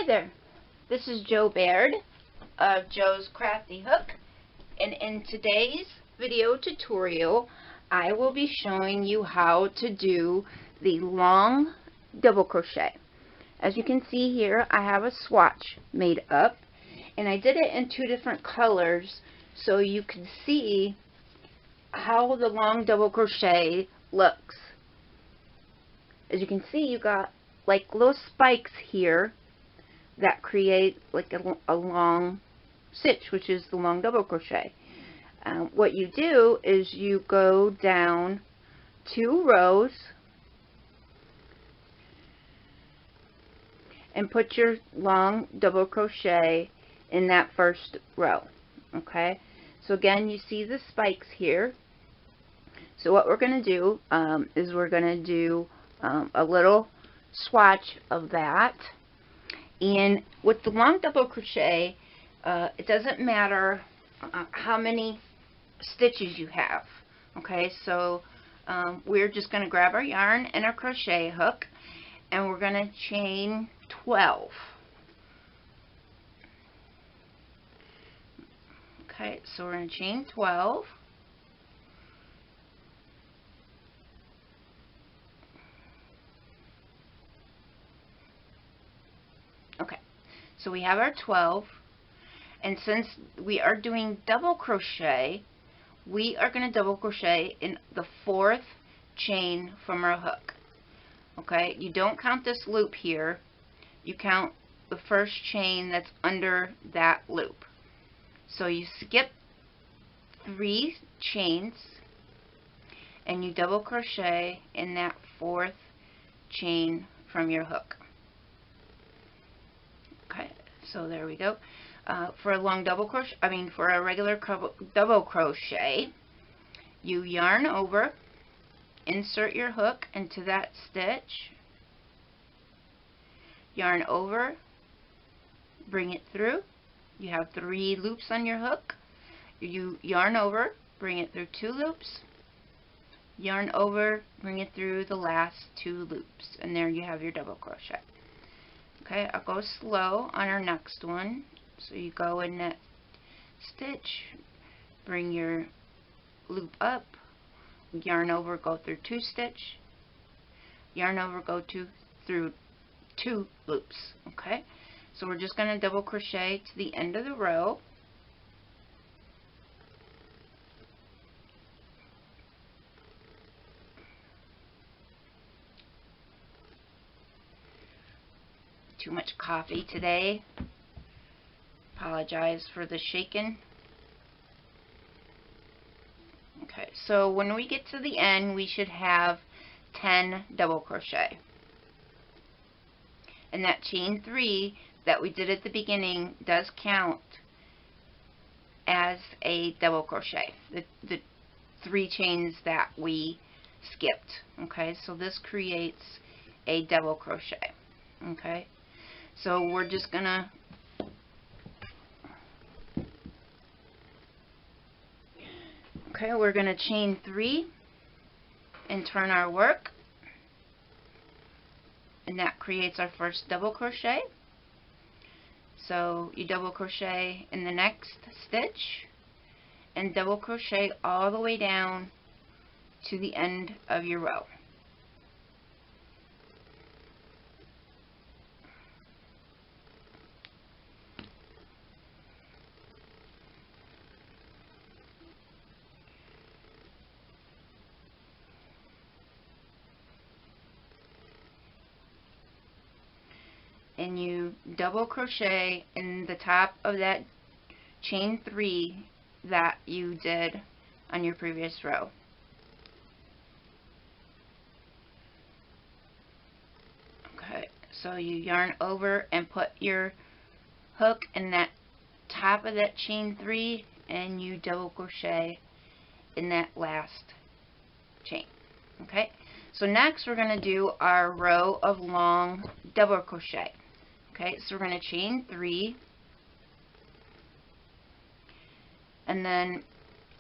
there, this is Jo Baird of Jo's Crafty Hook, and in today's video tutorial I will be showing you how to do the long double crochet. As you can see here, I have a swatch made up, and I did it in two different colors so you can see how the long double crochet looks. As you can see, you got like little spikes here that create like a long stitch, which is the long double crochet. What you do is you go down 2 rows and put your long double crochet in that first row. Okay, so again, you see the spikes here. So what we're going to do is we're going to do a little swatch of that. And with the long double crochet, it doesn't matter how many stitches you have. Okay, so we're just going to grab our yarn and our crochet hook, and we're going to chain 12. Okay, so we're going to chain 12. Okay, so we have our 12, and since we are doing double crochet, we are going to double crochet in the 4th chain from our hook. Okay, you don't count this loop here, you count the first chain that's under that loop. So you skip 3 chains and you double crochet in that 4th chain from your hook. Okay, so there we go. For a long double crochet, for a regular double crochet, you yarn over, insert your hook into that stitch, yarn over, bring it through. You have 3 loops on your hook. You yarn over, bring it through 2 loops, yarn over, bring it through the last 2 loops, and there you have your double crochet. Okay, I'll go slow on our next one. So you go in that stitch, bring your loop up, yarn over, go through 2 stitch, yarn over, go through 2 loops. Okay, so we're just going to double crochet to the end of the row. Too much coffee today. Apologize for the shaking. Okay, so when we get to the end, we should have 10 double crochet. And that chain 3 that we did at the beginning does count as a double crochet. The 3 chains that we skipped. Okay, so this creates a double crochet. Okay, so we're just gonna we're going to chain 3 and turn our work, and that creates our first double crochet. So you double crochet in the next stitch and double crochet all the way down to the end of your row. And you double crochet in the top of that chain 3 that you did on your previous row. Okay, so you yarn over and put your hook in that top of that chain 3, and you double crochet in that last chain. Okay, so next we're going to do our row of long double crochet. Okay, so we're going to chain 3, and then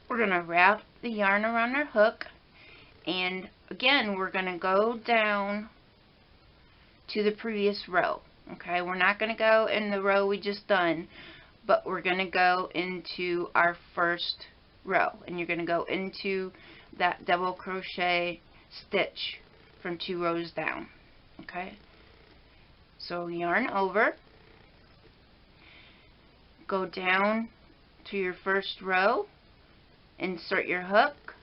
we're going to wrap the yarn around our hook, and again we're going to go down to the previous row. Okay, we're not going to go in the row we just done, but we're going to go into our first row, and you're going to go into that double crochet stitch from 2 rows down. Okay, so yarn over, go down to your first row, insert your hook,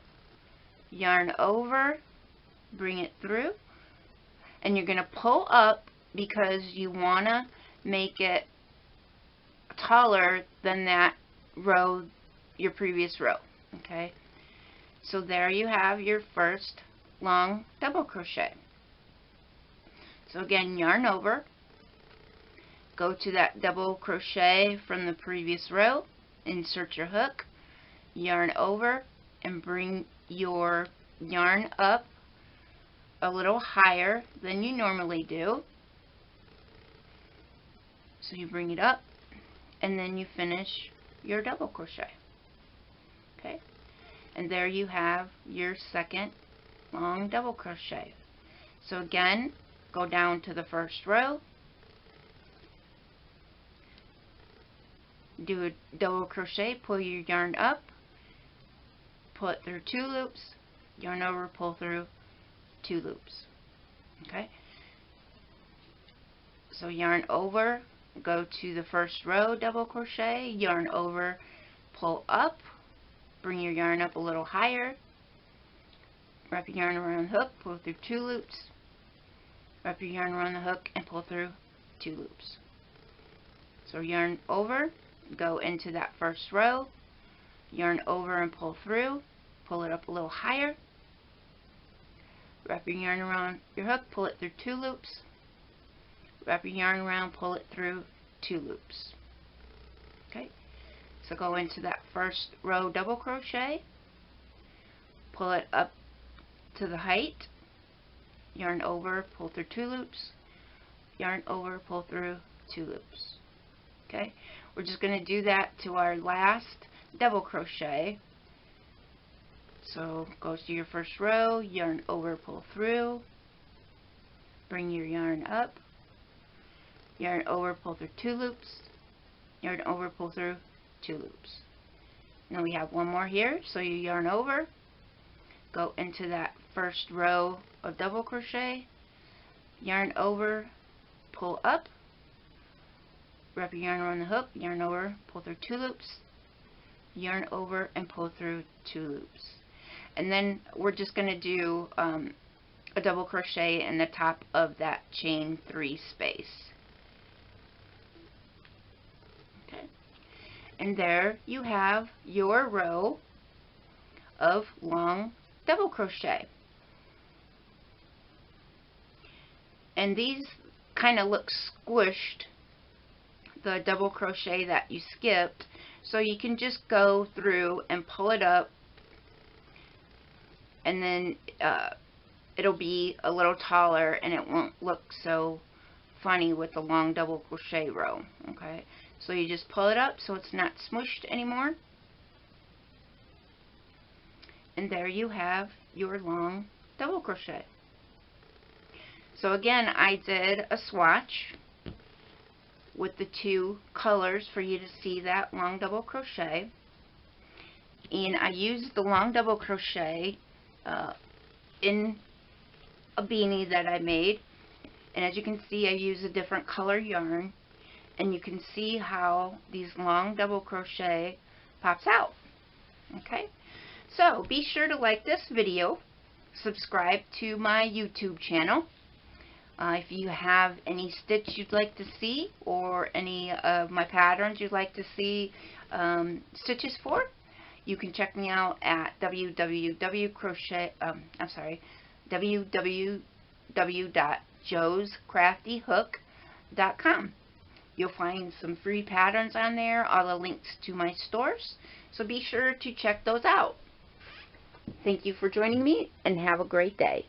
yarn over, bring it through, and you're going to pull up because you want to make it taller than that row, your previous row. Okay, so there you have your first long double crochet. So again, yarn over, go to that double crochet from the previous row, insert your hook, yarn over, and bring your yarn up a little higher than you normally do. So you bring it up, and then you finish your double crochet. Okay, and there you have your second long double crochet. So again, go down to the first row, do a double crochet, pull your yarn up, pull it through 2 loops, yarn over, pull through 2 loops. Okay, so yarn over, go to the first row, double crochet, yarn over, pull up, bring your yarn up a little higher, wrap your yarn around the hook, pull through 2 loops, wrap your yarn around the hook, and pull through 2 loops. So yarn over, go into that first row, yarn over and pull through, pull it up a little higher, wrap your yarn around your hook, pull it through 2 loops, wrap your yarn around, pull it through 2 loops. Okay, so go into that first row double crochet, pull it up to the height, yarn over, pull through 2 loops, yarn over, pull through 2 loops. Okay, we're just going to do that to our last double crochet. So go to your first row, yarn over, pull through, bring your yarn up, yarn over, pull through 2 loops, yarn over, pull through 2 loops. Now we have one more here, so you yarn over, go into that first row of double crochet, yarn over, pull up, wrap your yarn around the hook, yarn over, pull through 2 loops, yarn over, and pull through 2 loops. And then we're just going to do a double crochet in the top of that chain 3 space. Okay, and there you have your row of long double crochet. And these kind of look squished, the double crochet that you skipped, so you can just go through and pull it up, and then it'll be a little taller and it won't look so funny with the long double crochet row. Okay, so you just pull it up so it's not smushed anymore, and there you have your long double crochet. So again, I did a swatch with the 2 colors for you to see that long double crochet, and I used the long double crochet in a beanie that I made, and as you can see, I used a different color yarn, and you can see how these long double crochet pops out. Okay, so be sure to like this video, subscribe to my YouTube channel. If you have any stitch you'd like to see, or any of my patterns you'd like to see stitches for, you can check me out at www.joescraftyhook.com. You'll find some free patterns on there, all the links to my stores, so be sure to check those out. Thank you for joining me, and have a great day.